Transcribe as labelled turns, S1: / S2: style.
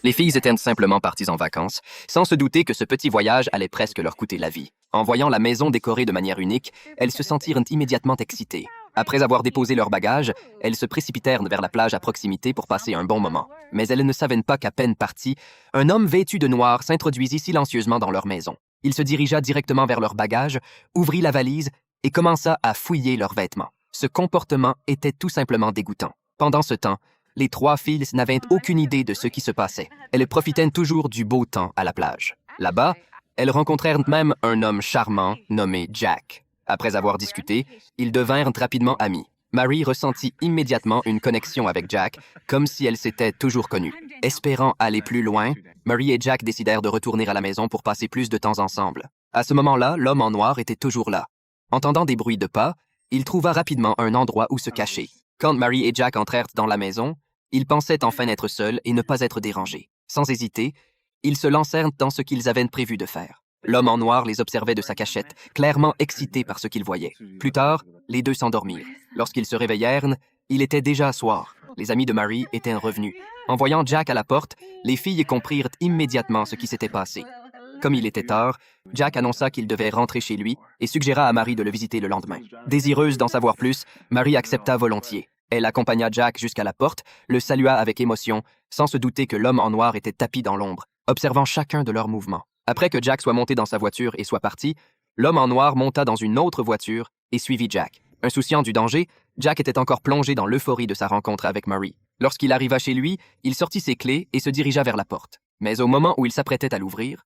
S1: Les filles étaient simplement parties en vacances, sans se douter que ce petit voyage allait presque leur coûter la vie. En voyant la maison décorée de manière unique, elles se sentirent immédiatement excitées. Après avoir déposé leurs bagages, elles se précipitèrent vers la plage à proximité pour passer un bon moment. Mais elles ne savaient pas qu'à peine parties, un homme vêtu de noir s'introduisit silencieusement dans leur maison. Il se dirigea directement vers leurs bagages, ouvrit la valise et commença à fouiller leurs vêtements. Ce comportement était tout simplement dégoûtant. Pendant ce temps, les trois filles n'avaient aucune idée de ce qui se passait. Elles profitaient toujours du beau temps à la plage. Là-bas, elles rencontrèrent même un homme charmant nommé Jack. Après avoir discuté, ils devinrent rapidement amis. Mary ressentit immédiatement une connexion avec Jack, comme si elle s'était toujours connue. Espérant aller plus loin, Mary et Jack décidèrent de retourner à la maison pour passer plus de temps ensemble. À ce moment-là, l'homme en noir était toujours là. Entendant des bruits de pas, il trouva rapidement un endroit où se cacher. Quand Mary et Jack entrèrent dans la maison, ils pensaient enfin être seuls et ne pas être dérangés. Sans hésiter, ils se lancèrent dans ce qu'ils avaient prévu de faire. L'homme en noir les observait de sa cachette, clairement excité par ce qu'il voyait. Plus tard, les deux s'endormirent. Lorsqu'ils se réveillèrent, il était déjà soir. Les amis de Mary étaient revenus. En voyant Jack à la porte, les filles comprirent immédiatement ce qui s'était passé. Comme il était tard, Jack annonça qu'il devait rentrer chez lui et suggéra à Mary de le visiter le lendemain. Désireuse d'en savoir plus, Mary accepta volontiers. Elle accompagna Jack jusqu'à la porte, le salua avec émotion, sans se douter que l'homme en noir était tapi dans l'ombre, observant chacun de leurs mouvements. Après que Jack soit monté dans sa voiture et soit parti, l'homme en noir monta dans une autre voiture et suivit Jack. Insouciant du danger, Jack était encore plongé dans l'euphorie de sa rencontre avec Mary. Lorsqu'il arriva chez lui, il sortit ses clés et se dirigea vers la porte. Mais au moment où il s'apprêtait à l'ouvrir,